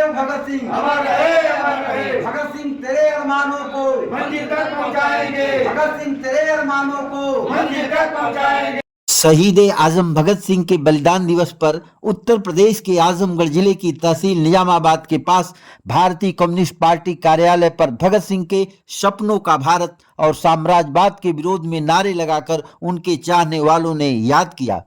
रहे भगत सिंह, अमर रहे, अमर रहे। भगत सिंह तेरे अरमानों को मंजिल तक पहुंचाएंगे, भगत सिंह तेरे अरमानों को मंजिल तक पहुंचाएंगे। शहीद आजम भगत सिंह के बलिदान दिवस पर उत्तर प्रदेश के आजमगढ़ जिले की तहसील निजामाबाद के पास भारतीय कम्युनिस्ट पार्टी कार्यालय पर भगत सिंह के सपनों का भारत और साम्राज्यवाद के विरोध में नारे लगाकर उनके चाहने वालों ने याद किया।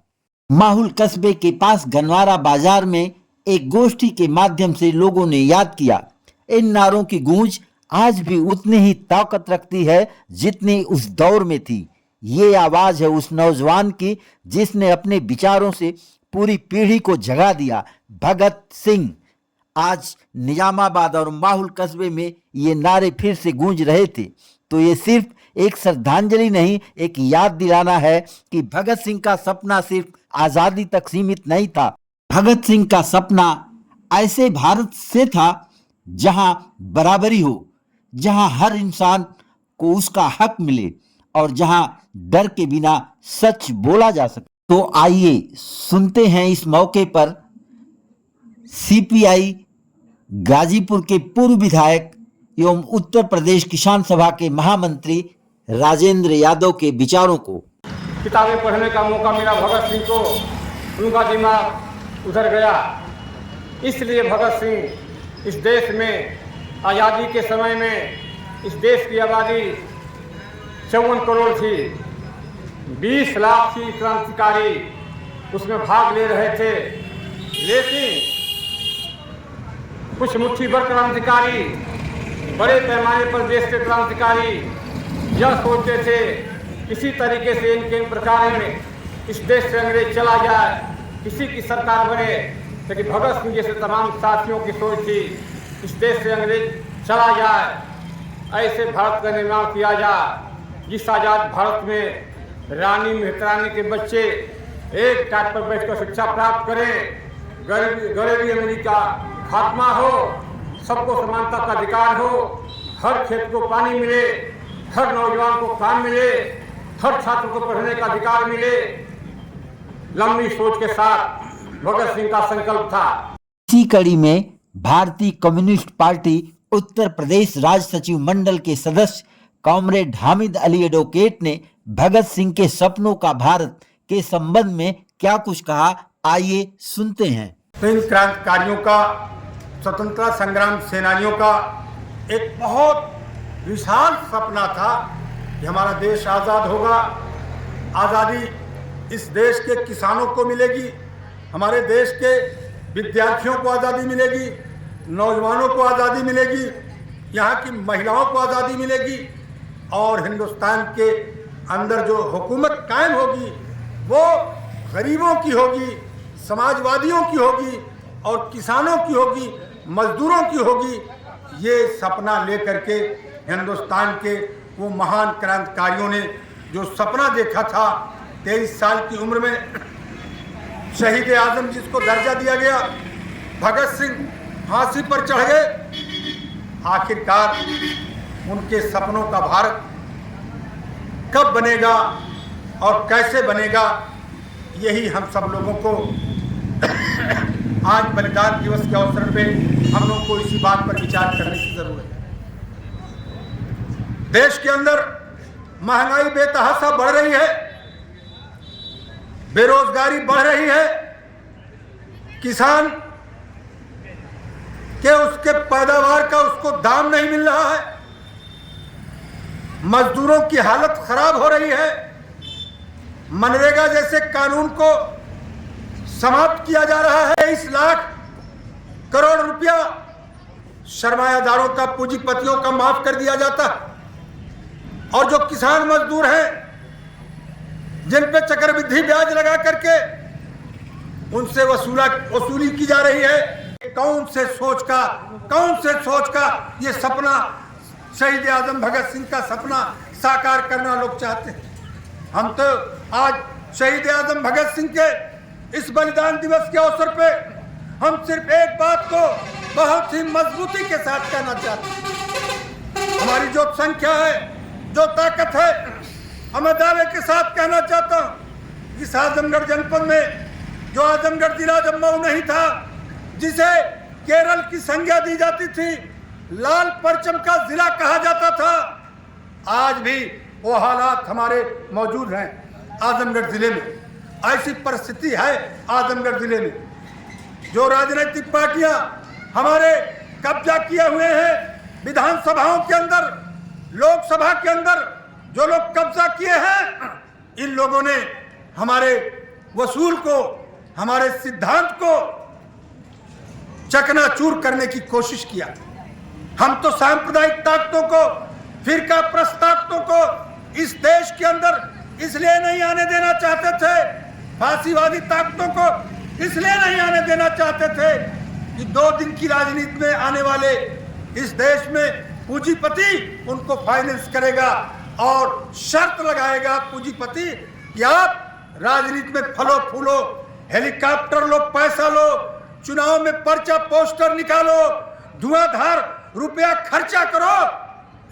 माहुल कस्बे के पास गनवारा बाजार में एक गोष्ठी के माध्यम से लोगों ने याद किया। इन नारों की गूंज आज भी उतनी ही ताकत रखती है जितनी उस दौर में थी। ये आवाज है उस नौजवान की जिसने अपने विचारों से पूरी पीढ़ी को जगा दिया, भगत सिंह। आज निजामाबाद और माहुल कस्बे में ये नारे फिर से गूंज रहे थे, तो ये सिर्फ एक श्रद्धांजलि नहीं, एक याद दिलाना है कि भगत सिंह का सपना सिर्फ आजादी तक सीमित नहीं था। भगत सिंह का सपना ऐसे भारत से था जहां बराबरी हो, जहां हर इंसान को उसका हक मिले और जहां डर के बिना सच बोला जा सके। तो आइए सुनते हैं इस मौके पर सीपीआई गाजीपुर के पूर्व विधायक एवं उत्तर प्रदेश किसान सभा के महामंत्री राजेंद्र यादव के विचारों को। किताबें पढ़ने का मौका मिला भगत सिंह को, उनका दिमाग उधर गया। इसलिए भगत सिंह इस देश में आज़ादी के समय में इस देश की आबादी 54 करोड़ थी, 20 लाख थी क्रांतिकारी उसमें भाग ले रहे थे। लेकिन कुछ मुट्ठी भर क्रांतिकारी, बड़े पैमाने पर देश के क्रांतिकारी यह सोचते थे किसी तरीके से इनके प्रकार में इस देश से अंग्रेज चला जाए, किसी की सरकार बने। लेकिन भगत सिंह जैसे तमाम साथियों की सोच थी इस देश से अंग्रेज चला जाए, ऐसे भारत का निर्माण किया जाए जिस आज़ाद भारत में रानी मेहतरानी के बच्चे एक टाट पर बैठकर शिक्षा प्राप्त करें, गरीबी अमीरी का खात्मा हो, सबको समानता का अधिकार हो, हर खेत को पानी मिले, हर नौजवान को काम मिले, हर छात्र को पढ़ने का अधिकार मिले। लंबी सोच के साथ भगत सिंह का संकल्प था। इसी कड़ी में भारतीय कम्युनिस्ट पार्टी उत्तर प्रदेश राज्य सचिव मंडल के सदस्य कॉमरेड हामिद अली एडवोकेट ने भगत सिंह के सपनों का भारत के संबंध में क्या कुछ कहा, आइए सुनते हैं। इन क्रांतिकारियों का, स्वतंत्रता संग्राम सेनानियों का एक बहुत विशाल सपना था कि हमारा देश आज़ाद होगा, आज़ादी इस देश के किसानों को मिलेगी, हमारे देश के विद्यार्थियों को आज़ादी मिलेगी, नौजवानों को आज़ादी मिलेगी, यहाँ की महिलाओं को आज़ादी मिलेगी और हिंदुस्तान के अंदर जो हुकूमत कायम होगी वो गरीबों की होगी, समाजवादियों की होगी और किसानों की होगी, मजदूरों की होगी। ये सपना लेकर के हिंदुस्तान के वो महान क्रांतिकारियों ने जो सपना देखा था, 23 साल की उम्र में शहीद आजम जिसको दर्जा दिया गया, भगत सिंह फांसी पर चढ़ गए। आखिरकार उनके सपनों का भारत कब बनेगा और कैसे बनेगा, यही हम सब लोगों को आज बलिदान दिवस के अवसर पे हम लोग को इसी बात पर विचार करने की जरूरत है। देश के अंदर महंगाई बेतहाशा बढ़ रही है, बेरोजगारी बढ़ रही है, किसान के उसके पैदावार का उसको दाम नहीं मिल रहा है, मजदूरों की हालत खराब हो रही है, मनरेगा जैसे कानून को समाप्त किया जा रहा है, 23 लाख करोड़ रुपया सरमायादारों का, पूंजीपतियों का माफ कर दिया जाता है और जो किसान मजदूर हैं जिन पे चक्रवृद्धि ब्याज लगा करके उनसे वसूली की जा रही है। कौन से सोच का ये सपना, शहीद आजम भगत सिंह का सपना साकार करना लोग चाहते हैं। हम तो आज शहीद आजम भगत सिंह के इस बलिदान दिवस के अवसर पे हम सिर्फ एक बात को बहुत ही मजबूती के साथ कहना चाहते हैं। हमारी जो संख्या है, जो ताकत है, हमें दावे के साथ कहना चाहता हूँ, इस आजमगढ़ जनपद में जो आजमगढ़ जिला जब मऊ नहीं था, जिसे केरल की संज्ञा दी जाती थी, लाल परचम का जिला कहा जाता था। आज भी वो हालात हमारे मौजूद हैं आजमगढ़ जिले में। ऐसी परिस्थिति है आजमगढ़ जिले में। जो राजनीतिक पार्टियां हमारे कब्जा किए हुए हैं विधानसभाओं के अंदर, लोकसभा के अंदर जो लोग कब्जा किए हैं, इन लोगों ने हमारे वसूल को, हमारे सिद्धांत को चकनाचूर करने की कोशिश किया। हम तो सांप्रदायिक ताकतों को, फिरका प्रस्तावकों को इस देश के अंदर इसलिए नहीं आने देना चाहते थे, फांसीवादी ताकतों को इसलिए नहीं आने देना चाहते थे कि 2 दिन की राजनीति में आने वाले इस देश में पूंजीपति उनको फाइनेंस करेगा और शर्त लगाएगा पूंजीपति कि आप राजनीति में फलो फूलो, हेलीकॉप्टर लो, पैसा लो, चुनाव में पर्चा पोस्टर निकालो, धुआंधार रुपया खर्चा करो,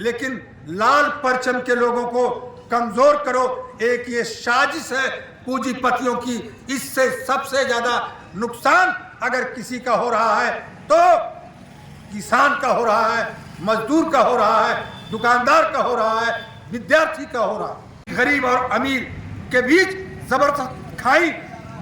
लेकिन लाल परचम के लोगों को कमजोर करो। एक ये साजिश है पूंजीपतियों की। इससे सबसे ज्यादा नुकसान अगर किसी का हो रहा है तो किसान का हो रहा है, मजदूर का हो रहा है, दुकानदार का हो रहा है, विद्यार्थी का हो रहा है। गरीब और अमीर के बीच जबरदस्त खाई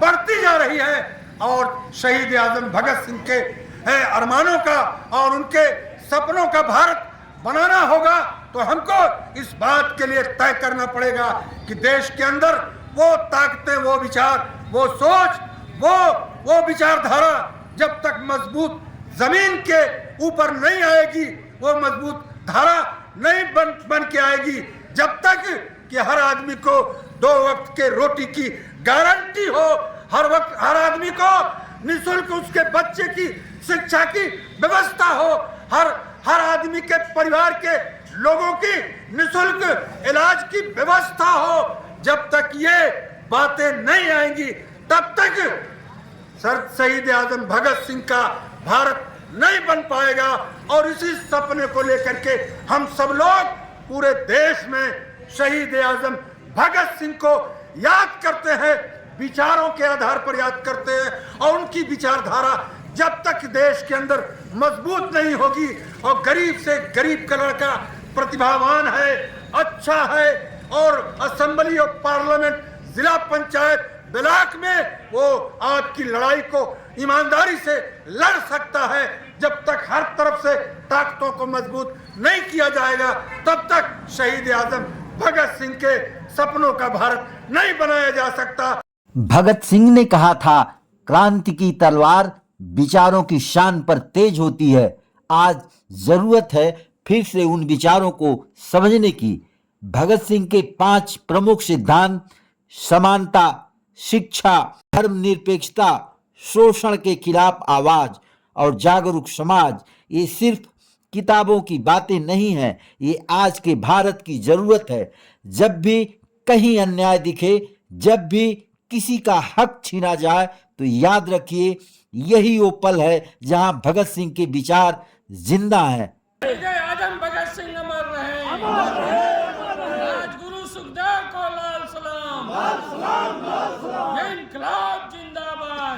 बढ़ती जा रही है और शहीद आजम भगत सिंह के अरमानों का और उनके सपनों का भारत बनाना होगा तो हमको इस बात के लिए तय करना पड़ेगा कि देश के अंदर वो ताकतें, वो विचार, वो सोच, वो विचारधारा जब तक मजबूत जमीन के ऊपर नहीं आएगी, वो मजबूत धारा नहीं बन के आएगी, जब तक कि हर आदमी को 2 वक्त के रोटी की गारंटी हो, हर आदमी को निःशुल्क उसके बच्चे की शिक्षा की व्यवस्था हो, हर आदमी के परिवार के लोगों की निःशुल्क इलाज की व्यवस्था हो। जब तक ये बातें नहीं आएंगी तब तक शहीद आजम भगत सिंह का भारत नहीं बन पाएगा। और इसी सपने को लेकर के हम सब लोग पूरे देश में शहीद आजम भगत सिंह को याद करते हैं, विचारों के आधार पर याद करते हैं। और उनकी विचारधारा जब तक देश के अंदर मजबूत नहीं होगी और गरीब से गरीब का लड़का प्रतिभावान है, अच्छा है और असेंबली और पार्लियामेंट, जिला पंचायत, ब्लॉक में वो आपकी लड़ाई को ईमानदारी से लड़ सकता है, जब तक हर तरफ से ताकतों को मजबूत नहीं किया जाएगा तब तक शहीद आजम भगत सिंह के सपनों का भारत नहीं बनाया जा सकता। भगत सिंह ने कहा था, क्रांति की तलवार विचारों की शान पर तेज होती है। आज जरूरत है फिर से उन विचारों को समझने की। भगत सिंह के 5 प्रमुख सिद्धांत, समानता, शिक्षा, धर्मनिरपेक्षता, शोषण के खिलाफ आवाज और जागरूक समाज, ये सिर्फ किताबों की बातें नहीं हैं, ये आज के भारत की जरूरत है। जब भी कहीं अन्याय दिखे, जब भी किसी का हक छीना जाए तो याद रखिए यही वो पल है जहां भगत सिंह के विचार जिंदा हैं। जय आजम भगत सिंह अमर रहे। राजगुरु सुखदेव को लाल सलाम। जय इनकलाब जिंदाबाद।